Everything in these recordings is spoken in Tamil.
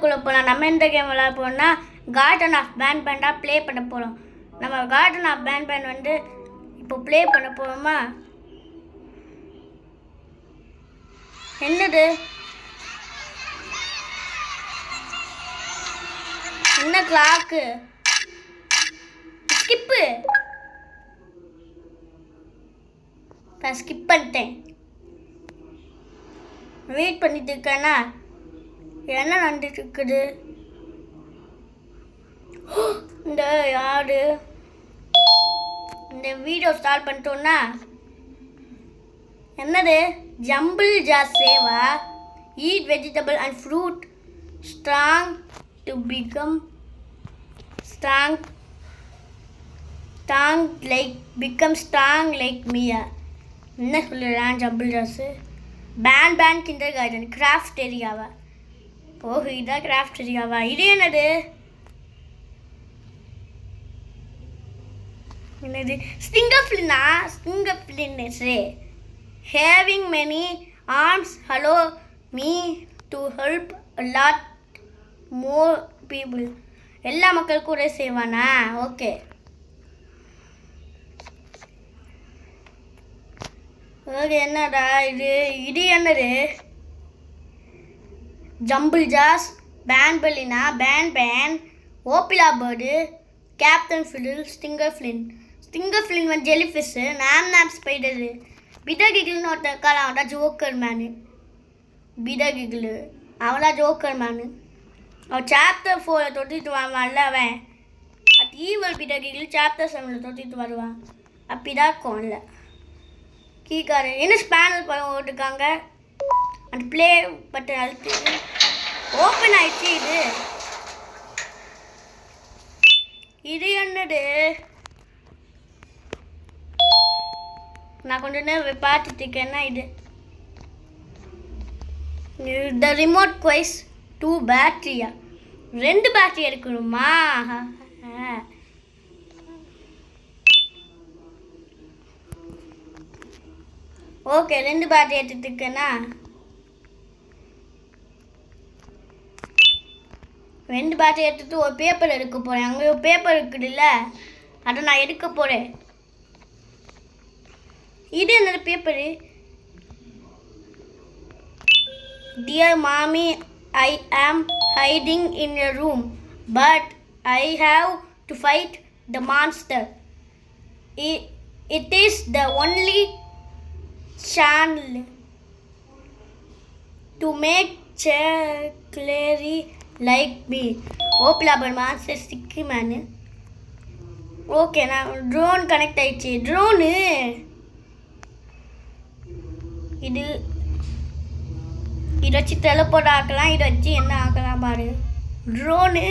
போகலாம். நம்ம எந்த கேம் விளையாட போகிறோம்னா கார்டன் ஆஃப் பேண்ட் ப்ளே பண்ண போகிறோம். நம்ம கார்டன் ஆஃப் பேண்ட் வந்து இப்போ ப்ளே பண்ண போகிறோமா? என்னது என்ன கிளாக்கு? ஸ்கிப்பு. நான் ஸ்கிப் பண்ணிட்டேன். வெயிட் பண்ணிட்டு இருக்கேன்னா என்ன நடந்துட்டு இருக்குது? இந்த யாரு இந்த வீடியோ ஸ்டார்ட் பண்ணிட்டோன்னா என்னது ஜம்பிள் ஜாஸ் சேவா eat vegetable and fruit strong to become strong like மீயா. என்ன சொல்லுறான் ஜம்பிள் ஜாஸு? பேண்ட் கிண்டர் கார்டன் கிராஃப்ட் ஏரியாவா? ஓஹோ இதான் கிராஃப்ட் ஏரியாவா? இது என்னது ஸ்டிங்கர்ஃப்ளின் having many arms allow me to help a lot more people. எல்லா மக்களுக்கும் கூட செய்வானா? Okay okay. என்னடா இது என்னது? ஜம்பிள் ஜாஸ், பேன்பெலினா, பேன், Opila bird, captain Fiddle, Stinger Flynn வந்து ஜெலிஃபிஷ்ஷு, நாப் ஸ்பைடரு, பிடகிகிள்னு ஒருத்தன் இருக்கான். அவன் தான் ஜோக்கர் மேனு. பிடகிகிள் அவன் தான் ஜோக்கர் மேனு. அவன் சாப்டர் 4 தொட்டிட்டு வருவான்ல அவன். அது ஈவல் பிடகிகிள் சாப்டர் 7 தொட்டிட்டு வருவான். அப்படிதான் இருக்கும்ல. கீக்காரு என்ன ஸ்பேனல் படம் ஓட்டுருக்காங்க. அந்த ப்ளே பட்டன் அழுத்து ஓப்பன் ஆயிடுச்சு. இது என்னது? நான் கொஞ்ச நேரம் பார்த்துட்டு இருக்கேன்னா இது த ரிமோட் குவைஸ் 2 பேட்டரியா? 2 பேட்டரி எடுக்கணுமா? ஓகே 2 பேட்டரி எடுத்துட்டு இருக்கேன்னா 2 பேட்டரி எடுத்துட்டு ஒரு பேப்பர் எடுக்க போகிறேன். அங்கே ஒரு பேப்பர் இருக்குதுல்ல, அதை நான் எடுக்க போகிறேன். இது என்னோட paper? Dear mommy, I am hiding in a room but I have to fight the monster. It is the only channel to make கிளேரி லைக் மீ. ஓபிலாபர் மாஸ்டர் ஸ்டிக்கி மேனு. ஓகே நான் ட்ரோன் கனெக்ட் ஆயிடுச்சு. ட்ரோனு இது வச்சு டெலிபோர்ட் ஆக்கலாம். இதை வச்சு என்ன ஆக்கலாம் பாரு. ட்ரோனு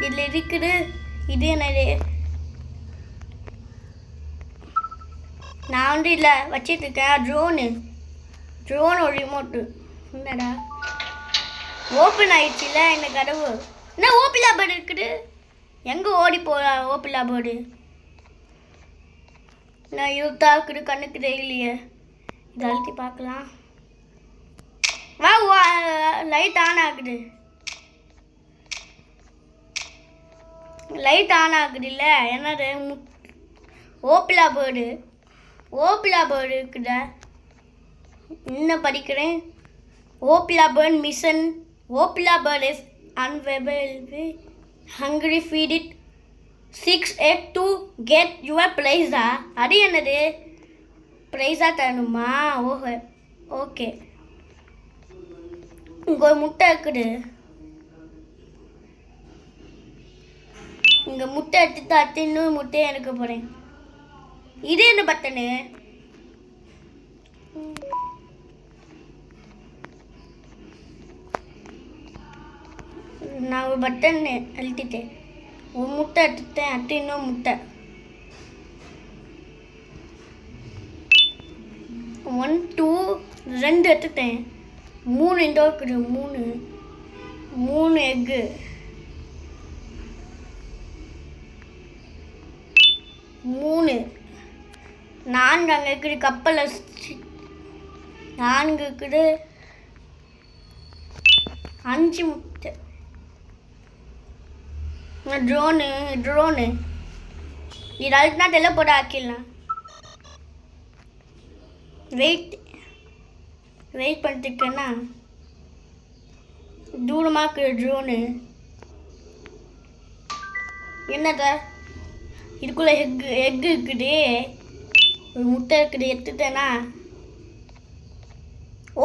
இதில் இருக்குது. இது என்னது? நான் வந்து இல்லை வச்சிட்டு இருக்கேன். ட்ரோன் ஒரு ரிமோட்டு. என்னடா ஓப்பன் ஆயிடுச்சுல இந்த கதவு. என்ன ஓபிலா பேர்டு இருக்குது? எங்கே ஓடி போகிறா ஓபிலா பேர்டு? நான் இருட்டா இருக்குது, கண்ணுக்கு தெரியலையே. இதை அழுத்தி பார்க்கலாம். வா லைட் ஆன் ஆகுது. இல்லை என்னது? ஓபிலா பேர்டு இருக்குதா? இன்னும் படிக்கிறேன். Opila bird mission. Opila bird is unavailable. Hungry feed it 6 egg to get your prize. அது என்னது? ப்ரைஸா தரணுமா? ஓஹோ ஓகே. இங்கே ஒரு முட்டை இருக்குது. இங்கே முட்டை எடுத்து இன்னொரு முட்டையை எடுக்க போகிறேன். இது என்ன பட்டனு? நான் ஒரு பட்டன் அழுத்திட்டேன். ஒரு முட்டை எடுத்துட்டேன். அடுத்து இன்னும் முட்டை. 1 2 2 எடுத்துட்டேன். 3 இந்த இருக்குது. 3 எக்கு. 3 4 அங்கே இருக்குது. கப்பலில் 4 இருக்குது. 5 முட்டை. ட்ரோனு இது அழுத்தினா டெலபோர்ட் ஆக்கிடலாம். வெயிட் பண்ணிட்டுருக்கேன்னா தூரமாக இருக்கிற ட்ரோனு. என்னதா இதுக்குள்ளே எக் இருக்குது, ஒரு முட்டை இருக்குது, எடுத்துட்டேன்னா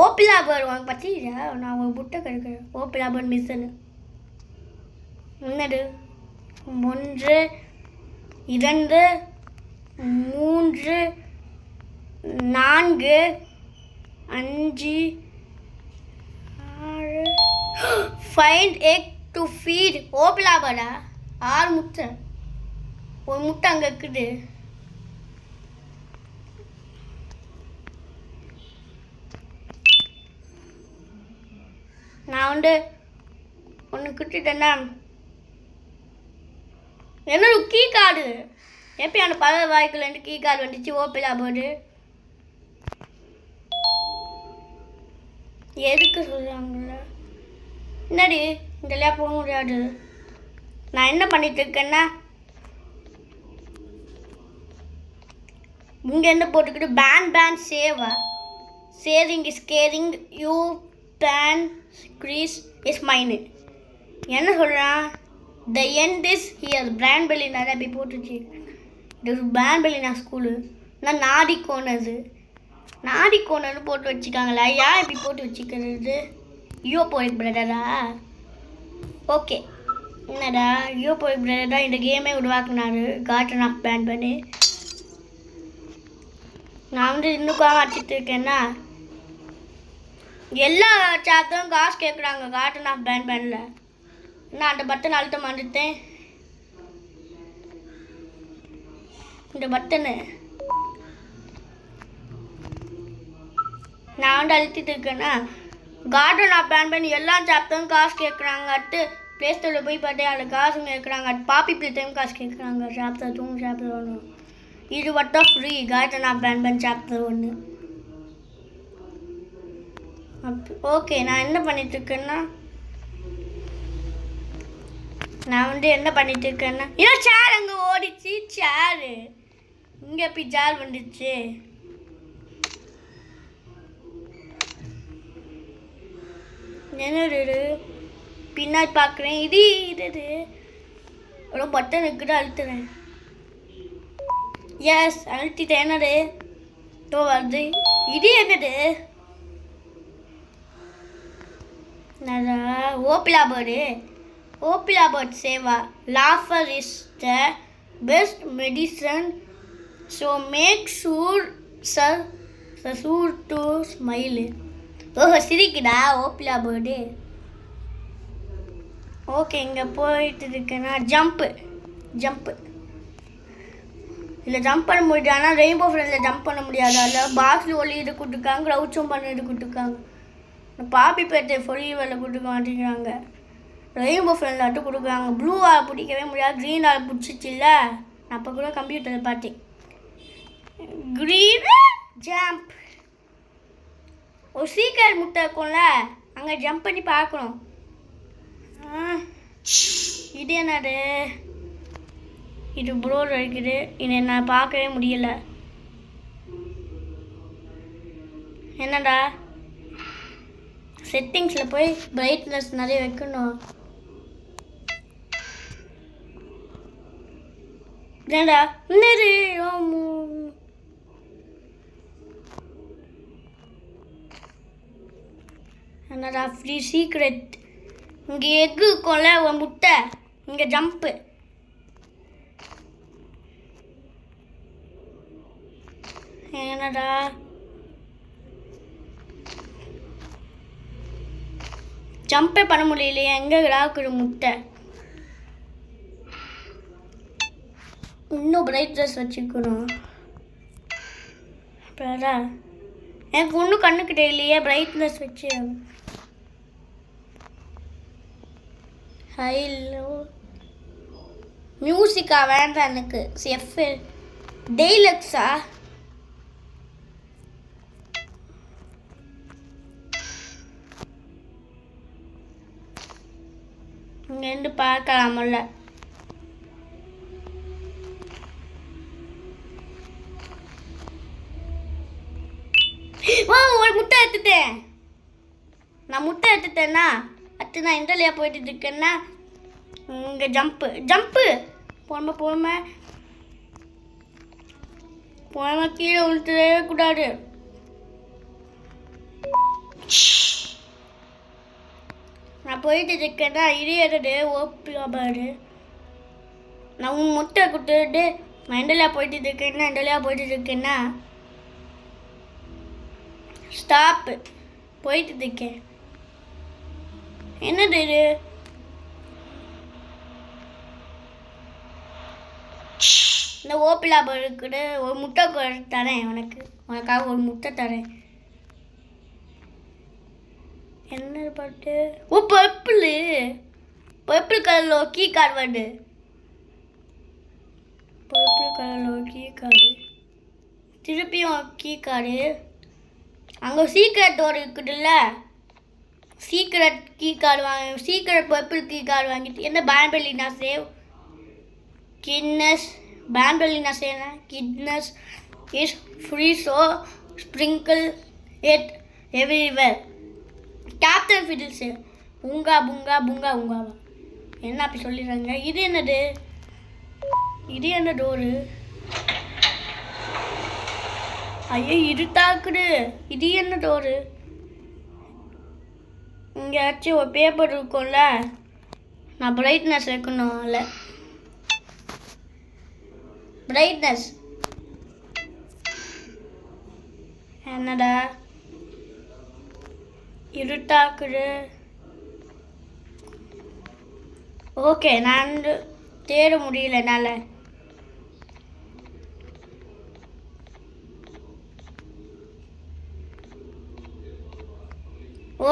ஓபிலா பேர்டு வாங்க பார்த்தியா? நான் ஒரு முட்டை கிடைக்கிறேன். ஓபிலா பேர்டு மிஸ்ஸனு என்னது? 1 2 3 4 5 6. Find egg to feed Opila பேர்டா? 6 முட்டை. ஒரு முட்டை அங்கே இருக்குது. நான் ஒன்று கிட்டுட்டேன்னா என்னோட கீ கார்டு எப்படி அந்த பல வாய்க்குலேருந்து கீ கார்டு வந்துச்சு. ஓபிலா பேர்டு எதுக்கு சொல்கிறாங்கல்ல? என்னடி இதெல்லாம் போக முடியாது. நான் என்ன பண்ணிட்டு இருக்கேன்னா இங்கே என்ன போட்டுக்கிட்டு பேன் சேவா சேரிங் இஸ் கேரிங் யூ பேன் கிரீஸ் இஸ் மைனு. என்ன சொல்கிறான்? The end is here. பிராண்ட் பெலினா அப்படி போட்டுச்சு. இது ஒரு பிராண்ட் பெலினா ஸ்கூலு. நான் நாடி கோனர்னு போட்டு வச்சுக்காங்களா? ஏன் இப்படி போட்டு வச்சுக்கிறது? யோ போய் பிரதரா? ஓகே, என்னடா யோ போய் பிரதரா இந்த கேமே உருவாக்குனாரு கார்டன் ஆஃப் பேன் பண்ணி. நான் இன்னுக்காக அடிச்சுட்டு இருக்கேன்னா எல்லா சாப்டரும் காசு கேட்குறாங்க கார்டன் ஆஃப் பேன் பேனில். நான் அந்த பட்டன் அழுத்த மாட்டேன். இந்த பட்டனு நான் அழுத்திட்டு இருக்கேன்னா கார்டன் ஆஃப் பேன் பண்ணி எல்லா சாப்டரும் காசு கேட்குறாங்க. அடுத்து ப்ளே ஸ்டோரில் போய் பார்த்தே அதில் காசு கேட்குறாங்க. அடுத்து பாப்பி ப்ளே டைம் காசு கேட்குறாங்க. சாப்டர் 2 சாப்டர் 1 இது மட்டும் ஃப்ரீ. கார்டன் ஆஃப் பேன் பேன் சாப்டர் 1. ஓகே, நான் என்ன பண்ணிட்டுருக்கேன்னா ஏன் சேர் அங்கே ஓடிச்சு? சேரு இங்கே எப்படி சேர் வந்துச்சு? என்ன பின்னாடி பார்க்குறேன். இது ஒரு பட்டன் இருக்குட்டு அழுத்துறேன். எஸ் அழுத்திட்டேன். என்னது தோ வருது. இது என்னது? ஓபிலா பேர்டு சேவா. Laughter is the best medicine, so make sure to smile. ஓஹோ சிரிக்குதா ஓபிலா பேர்டு? ஓகே, இங்கே போயிட்டு இருக்கேன்னா ஜம்ப்பு இல்லை ஜம்ப் பண்ண முடியாது. ஆனால் ரெயின்போ ஃப்ரெண்டில் ஜம்ப் பண்ண முடியாது. அதில் பாக்ஸில் ஒளி இது கொடுத்துருக்காங்க, க்ரௌச்சும் பண்ண இது கொடுத்துருக்காங்க. பாப்பி பேட்டை ஃபொலிவரில் கொடுக்க மாட்டேங்கிறாங்க. ரெயின்போ ஃப்ரெண்டில் மட்டும் கொடுக்குறாங்க. ப்ளூ ஆள் பிடிக்கவே முடியாது. க்ரீன் ஆள் பிடிச்சிச்சு இல்லை? நான் அப்போ கூட கம்ப்யூட்டரில் பார்த்தேன். Green jump. ஒரு சீக்கிரம் முட்டை இருக்கும்ல, அங்கே ஜம்ப் பண்ணி பார்க்கணும். இது என்னது? இது ப்ரோல் இருக்குது. இதை நான் பார்க்கவே முடியலை. என்னடா செட்டிங்ஸில் போய் பிரைட்னஸ் நிறைய வைக்கணும். என்னடா இன்னது? என்னடா ஃப்ரீ சீக்ரெட். இங்கே எக்கு இருக்கும்ல ஒரு முட்டை, இங்கே ஜம்ப்பு. என்னடா ஜம்பே பண்ண முடியலையே. எங்கே இருக்குது முட்டை? இன்னும் பிரைட்னஸ் வச்சுக்கணும். அப்புறம்டா எனக்கு ஒன்றும் கண்ணுக்கிட்ட இல்லையே. பிரைட்னஸ் வச்சு ஹைலோ மியூசிக்கா வேண்டாம் எனக்கு. எஃப் டெய்லக்ஸா? இங்கேருந்து பார்க்கலாமல்ல. ஒரு முட்டை எடுத்துட்டேன். நான் முட்டை எடுத்துட்டேன்னா அடுத்து நான் எந்த வழியாக போயிட்டு இருக்கேன்னா இங்கே ஜம்ப்பு போகாம கீழே விழுத்தவே கூடாது. நான் போயிட்டு இருக்கேன்னா இடியது ஓப்பியாபாடு. நான் உன் முட்டை கொடுத்துட்டு நான் எந்த வழியாக போயிட்டு இருக்கேன்னா ஸ்டாப்பு போயிட்டு இருக்கேன். என்னது இது? இந்த ஓப்பிலா பர்க்குடு ஒரு முட்டை தரேன் உனக்காக ஒரு முட்டை தரேன். என்ன பாட்டு? ஓ பர்பிள் கலரில் கீ கார்டு வருது. பர்பிள் கலரில் கீ கார்டு, திருப்பியும் கீ கார்டு. அங்கே சீக்ரெட் டோர் இருக்குதுல்ல, secret key card secret purple key card வாங்கிட்டு என்ன பேன்பெலினா சேவ் கிட்னஸ் பேன்பெலினா சேவ் kindness is free so sprinkle it everywhere. Captain Fiddles உங்கா புங்கா புங்கா உங்காவா என்ன அப்படி சொல்லிடுறாங்க. இது என்னது? இது என்ன டோரு? ஐயோ இருட்டாக்குது. இது என்ன டோரு? இங்கேயாச்சும் ஒரு பேப்பர் இருக்கும்ல, நான் பிரைட்னஸ் வைக்கணும்ல. பிரைட்னஸ் என்னடா இருட்டாக்குது. ஓகே நான் தேட முடியல என்னால்.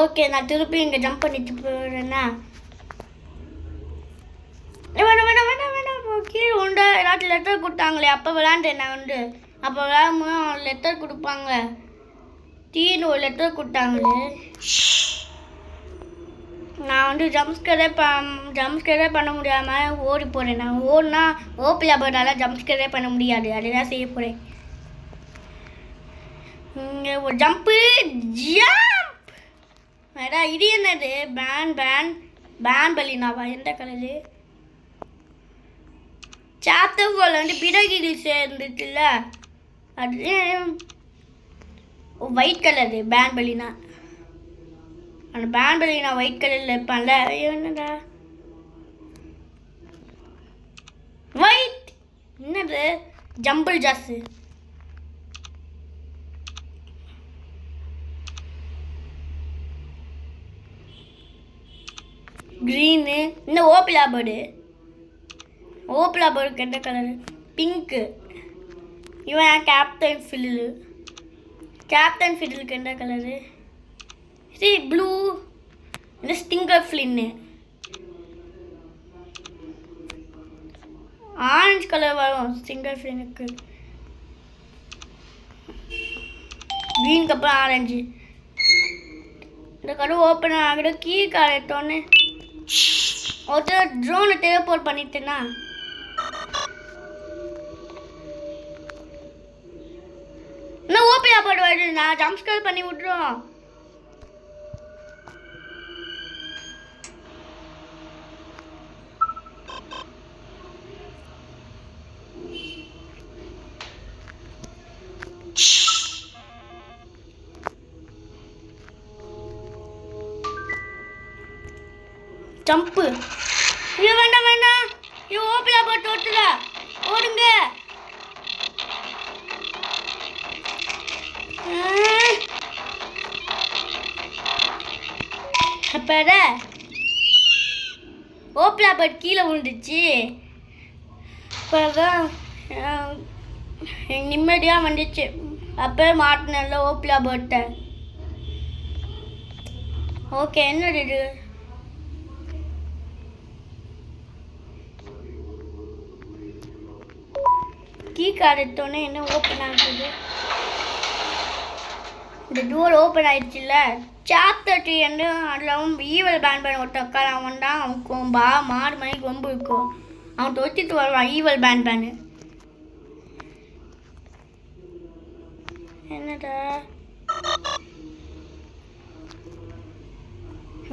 ஓகே நான் திருப்பி இங்கே ஜம்ப் பண்ணிட்டு போயிடுறேன்னா கீழே உண்டா எல்லாத்தையும் லெட்டர் கொடுத்தாங்களே அப்போ விளாண்டேன். நான் அப்போ விளாடும்போது லெட்டர் கொடுப்பாங்க. டீன்னு ஒரு லெட்டர் கொடுத்தாங்களே. நான் ஜம்ப்ஸ்கரே பண்ண முடியாமல் ஓடி போகிறேன். நான் ஓடினா ஓப்பிலா பர்டால ஜம்ப்ஸ்கரே பண்ண முடியாது. அதுதான் செய்ய போகிறேன். இங்கே ஒரு ஜம்ப்பு அடா இது என்னது? பேன்பெலினாவா? எந்த கலரு? சாத்தவோல பிடகில் சேர்ந்துச்சுல்ல, அது ஒயிட் கலரு பேன்பெலினா. அந்த பேன்பெலினா ஒயிட் கலரில் இருப்பான்ல. என்னடா ஒயிட்? என்னது? Jumble Jazz. க்ரீனு. இந்த ஓப்பிலா பேர்டுக்கு எந்த கலரு? பிங்க்கு. இவன் கேப்டன் ஃபிடிலுக்கு எந்த கலரு? சரி ப்ளூ. இந்த ஸ்டிங்கர் ஃப்ளின்னு ஆரஞ்சு கலர் வரும். ஸ்டிங்கர் ஃப்ளினுக்கு க்ரீனுக்கு அப்புறம் ஆரஞ்சு. இந்த கடை ஓப்பன் ஆகிட கீ கார் எடுத்தோன்னே ஒருத்தர் ட்ரோனை டெலிபோர்ட் பண்ணிட்டேன்னா இன்னும் ஓப்பிலா போட்டு வருது. நான் ஜம்ப்ஸ்கேர் பண்ணி விட்ருவோம். ஜம்ப்பு. ஐயோ வேண்டாம். ஐயோ ஓப்பிலா போட்டு ஓட்டுல ஓடுங்க. அப்பட ஓப்பிலா போட்டு கீழே விழுந்துச்சு. அப்போதான் நிம்மதியாக வந்துச்சு. அப்போ மாட்டினல ஓப்பிலா போட்ட. ஓகே என்னது இது? கீ கார்டு எடுத்தோன்னே என்ன ஓப்பன் ஆகுது? இந்த டோர் ஓப்பன் ஆயிடுச்சுல்ல, சாப்டர் 3 வந்து அதில் அவன் ஈவல் பேன் பண்ண ஒருத்தக்கால் அவன் தான் அவன் கொம்பா 6 மணி கொம்பு இருக்கும். அவன் தொத்திட்டு வருவான் ஈவல் பேன் பண்ணு. என்னடா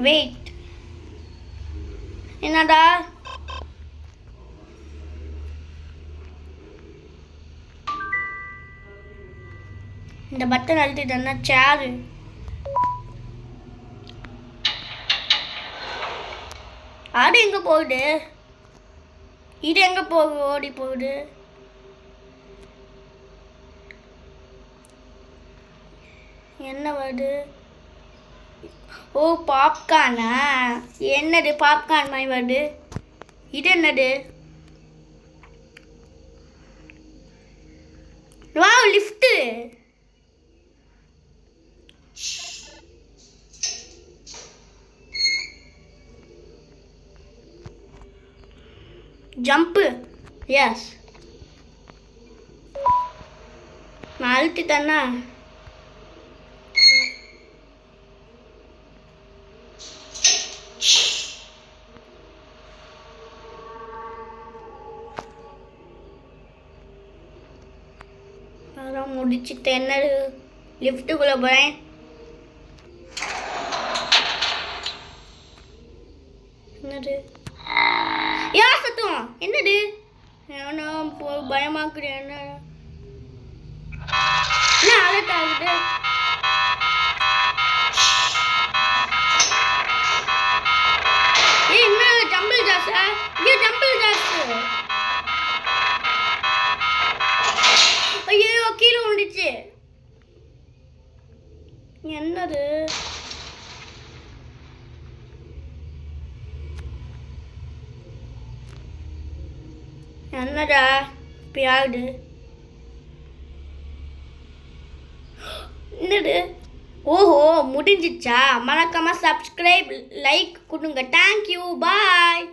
வெயிட் என்னடா இந்த பட்டன் அழுத்திட்டேன்னா சேரு அது எங்கே போகுது? இது எங்கே போகுது? ஓடி போகுது. என்ன வருது? ஓ பாப்கார்னா? என்னது பாப்கார்ன் மாதிரி வருது? இது என்னது? வா லிஃப்ட்டு. ஜம்ப்பு. எஸ் நான் அழுத்திட்டேன்னா அதான் முடிச்சுட்டு என்னது லிஃப்ட்டுக்குள்ளே போகிறேன். என்னது யார் சத்தம்? என்னது ஏன்னா பயமாக்குது. என்ன அலர்ட் ஆகுது? என்ன ஜம்பிள் ஜாஸா? ஐயோ ஜம்பிள் ஜாஸ். ஐயோ கீழே விழுந்துச்சு. என்னது என்னடா பியாடு? என்னது? ஓஹோ முடிஞ்சிச்சா? மறக்காம சப்ஸ்கிரைப் லைக் கொடுங்க. Thank you bye.